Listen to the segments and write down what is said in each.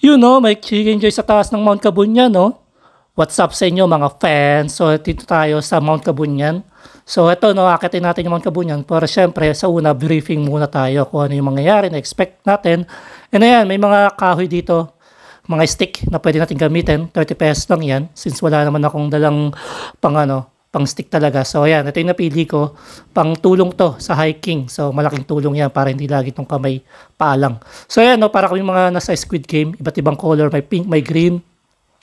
You know, may chicken joy sa taas ng Mount Kabunyan, no? What's up sa inyo mga fans? So, dito tayo sa Mount Kabunyan. So, ito, no, akitin natin yung Mount Kabunyan. Pero syempre, sa una, briefing muna tayo kung ano yung mangyayari na expect natin. And ayan, may mga kahoy dito, mga stick na pwede natin gamitin. 30 pesos lang yan. Since wala naman akong dalang pang stick talaga. So, ayan, ito yung napili ko. Pang tulong to sa hiking. So, malaking tulong yan para hindi lagi itong kamay paalang. So, ayan, no, para kami mga nasa Squid Game. Iba't ibang color. May pink, may green.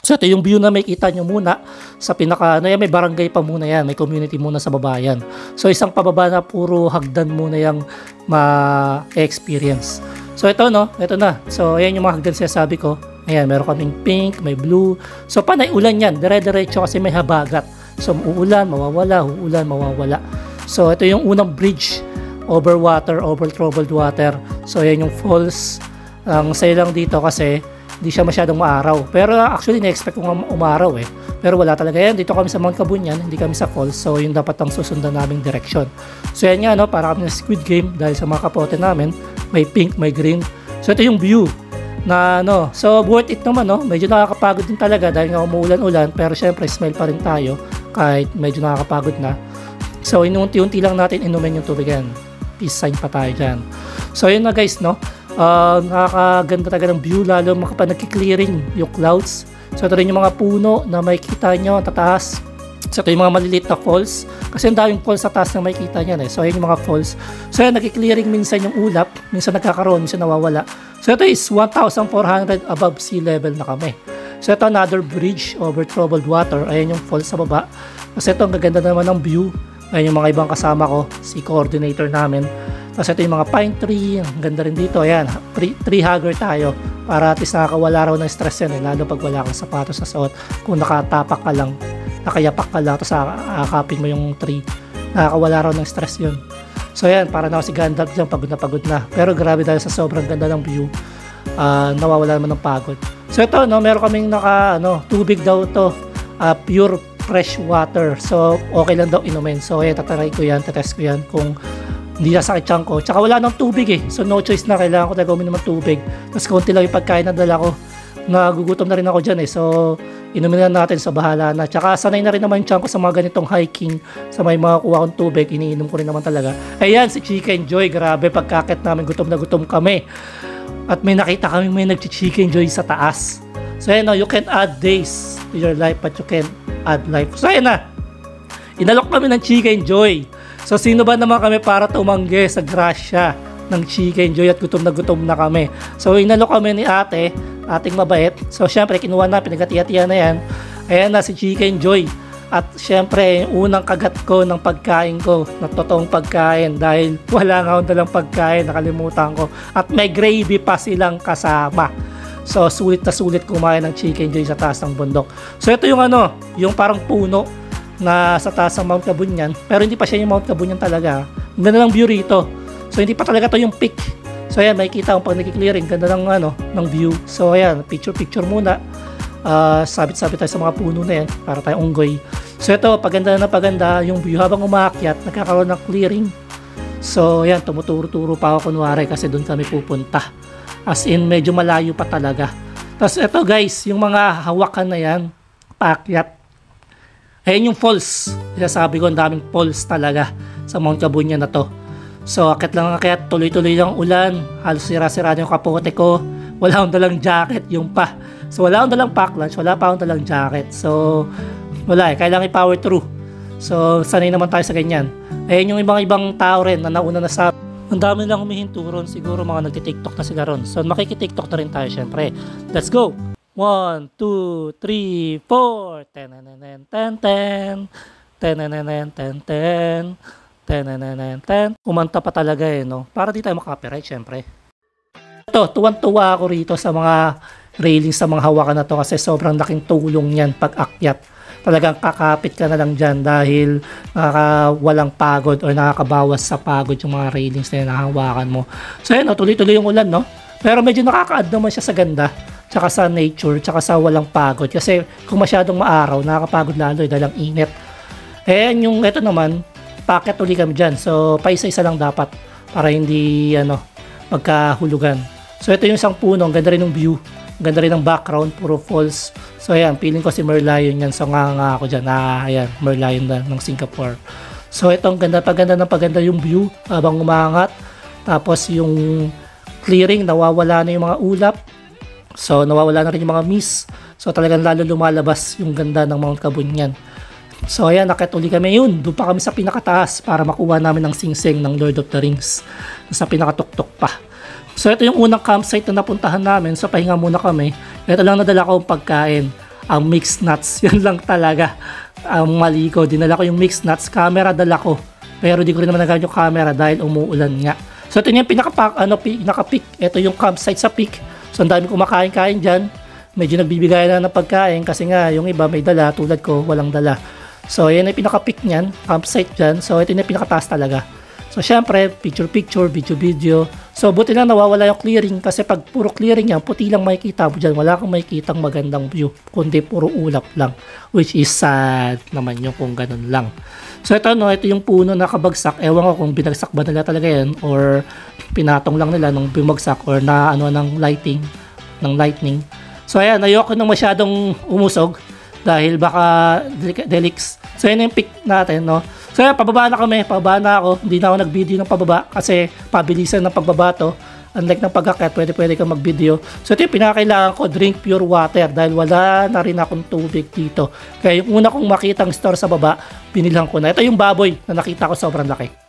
So, ito yung view na may kita nyo muna sa pinaka, yan, may barangay pa muna yan. May community muna sa baba yan. So, isang pababa na puro hagdan muna yung ma-experience. So, ito, no, ito na. So, ayan yung mga hagdan sinasabi ko. Ayan, meron kaming pink, may blue. So, panay ulan yan. Dire-diretso kasi may habagat. So, uulan, mawawala, uulan, mawawala. So, ito yung unang bridge over water, over troubled water. So, yan yung falls. Ang saya lang dito kasi hindi siya masyadong maaraw. Pero actually, na-expect ko umaraw eh. Pero wala talaga yan. Dito kami sa Mount Kabunyan, hindi kami sa falls. So, yun dapat ang susundan naming direction. So, yan nga, no, para kami na Squid Game dahil sa mga kapote namin. May pink, may green. So, ito yung view na so worth it naman, no? Medyo nakakapagod din talaga dahil nga umuulan-ulan, pero syempre smile pa rin tayo kahit medyo nakakapagod na. So inunti-unti lang natin inumin yung tubig yan. Peace sign pa tayo dyan. So yun na guys, no? Nakakaganda talaga ng view, lalo kapag nagki-clearing yung clouds. So ito rin yung mga puno na may kita nyo tataas. So ito yung mga maliliit na falls kasi ang daming falls sa taas na may kita nyan eh. So ayun yung mga falls. So yan, nagki-clearing minsan yung ulap, minsan nagkakaroon, minsan nawawala. So ito is 1,400 above sea level na kami. So ito another bridge over troubled water. Ayan yung falls sa baba. Kasi ito ang gaganda naman ng view. Ayan yung mga ibang kasama ko, si coordinator namin. Tapos ito yung mga pine tree, ang ganda rin dito. Ayan, tree hugger tayo para at least nakakawala raw ng stress yan eh. Lalo pag wala kang sapatos sa suot. Kung nakatapak ka lang, nakayapak ka lang, tapos akapin mo yung tree, nakakawala raw ng stress yun. So yan, para na ako si Gandalf dyan, pagod na pagod na. Pero grabe dahil sa sobrang ganda ng view, nawawala naman ng pagod. So ito, no, meron kaming tubig daw to, pure fresh water. So okay lang daw inumin. So yan, tataray ko yan, tatest ko yan kung hindi nasakit tiyan ko. Tsaka wala nang tubig eh. So no choice na, kailangan ko talaga uminom ng tubig. Tapos konti lang yung pagkain na dala ko. Nagugutom na rin ako dyan eh. So inumin na natin, sa bahala na. Tsaka sanay na rin naman yung tiyan ko sa mga ganitong hiking, sa may mga kuha kong tubig, iniinom ko rin naman talaga. Ayan, si Chicken Joy, grabe, pagkakit namin, gutom na gutom kami. At may nakita kami may nag-Chicken Joy sa taas. So ayan, no, you can add days to your life, but you can add life. So ayan na, inalok kami ng Chicken Joy. So sino ba naman kami para tumanggi sa grasya ng Chicken Joy at gutom na kami. So inalok kami ni ating mabait. So syempre kinuha na, pinagati-hatihan na yan. Ayan na si Chicken Joy. At syempre unang kagat ko ng pagkain ko, na totoong pagkain, dahil wala nga akong dalang pagkain, nakalimutan ko. At may gravy pa silang kasama. So sulit na sulit kumain ng Chicken Joy sa taas ng bundok. So ito yung yung parang puno na sa taas ng Mount Kabunyan, pero hindi pa siya yung Mount Kabunyan talaga. Ang ganda ng view rito. So hindi pa talaga to yung peak. So ayan, makikita kung pag nagki-clearing, ganda ng view. So ayan, picture muna. Sabit-sabit tayo sa mga puno na yan para tayong unggoy. So ito, paganda na paganda yung view habang umaakyat, nagkakaroon ng clearing. So ayan, tumuturo-turo pa ako kunwari kasi doon kami pupunta. As in, medyo malayo pa talaga. Tapos ito guys, yung mga hawakan na yan, paakyat. Ayan yung falls. Sabi ko, ang daming falls talaga sa Mount Kabunyan na to. So akit lang akit, tuloy-tuloy lang ulan. Halos sira-sira yung kapote ko. Wala akong dalang jacket, yung pa. So wala akong dalang pack lunch, wala pa akong dalang jacket. So wala eh, kailangan i-power through. So sanay naman tayo sa ganyan. Ayan yung ibang tao rin na nauna na sa. Ang dami lang humihinto ron, siguro mga nagti-TikTok na sila ron. So makiki-TikTok na rin tayo syempre. Let's go! 1, 2, 3, 4. Ten-ten-ten, ten-ten. Ten-ten-ten, ten-ten. Kumanta pa talaga eh, no? Para di tayo makaka-copyright, syempre. Ito, tuwan-tuwa ako rito sa mga railings, sa mga hawakan na to kasi sobrang laking tulong yan pag akyat. Talagang kakapit ka na lang dyan dahil walang pagod o nakakabawas sa pagod yung mga railings na nahawakan mo. So yun, tuloy-tuloy yung ulan, no? Pero medyo nakaka-add naman siya sa ganda, tsaka sa nature, tsaka sa walang pagod. Kasi kung masyadong maaraw, nakakapagod lalo dahil ang init. Ayan yung ito naman, packet uli kami dyan. So paisa-isa lang dapat para hindi magkahulugan. So ito yung isang puno, ang ganda rin ng view. Ganda rin ng background, puro falls. So ayan, feeling ko si Merlion yan. So nga ako dyan, ayan, Merlion na ng Singapore. So ito, ang ganda, paganda yung view habang umangat. Tapos yung clearing, nawawala na yung mga ulap. So nawawala na rin yung mga mist. So talagang lalo lumalabas yung ganda ng Mount Kabunyan. So ayan, nakit uli kami yun. Doon pa kami sa pinakataas para makuha namin ng singsing ng Lord of the Rings. Sa pinakatuktok pa. So ito yung unang campsite na napuntahan namin. So pahinga muna kami. Ito lang nadala ko ang pagkain. Ang mixed nuts. Yan lang talaga. Ang mali ko. Dinala ko yung mixed nuts. Camera dala ko. Pero di ko rin naman nagamit yung camera dahil umuulan nga. So ito yung pinaka-peak. Ito yung campsite sa peak. So ang dami kumakain-kain dyan. Medyo nagbibigay na ng pagkain kasi nga yung iba may dala. Tulad ko, walang dala. So yan yung pinaka-peak niyan. Campsite dyan. So ito yung pinaka-taas talaga. So syempre, picture-picture, video-video. So buti lang nawawala yung clearing kasi pag puro clearing yan, puti lang makikita mo dyan. Wala kang makikitang magandang view. Kundi puro ulap lang. Which is sad naman yung kung ganun lang. So ito yung puno na kabagsak. Ewan ko kung binagsak ba nila talaga yan or pinatong lang nila nung bumagsak or na ng lightning. So ayan, ayoko nang masyadong umusog dahil baka delix. So yan yung peak natin, no. So ayan, pababa na ako. Hindi na ako nag-video ng pababa kasi pabilisan ng pagbaba to. Unlike ng pag-akyat, pwede kang mag-video. So ito yung pinakailangan ko, drink pure water dahil wala na rin akong tubig dito. Kaya yung una kong makitang store sa baba, binilhan ko na. Ito yung baboy na nakita ko, sobrang laki.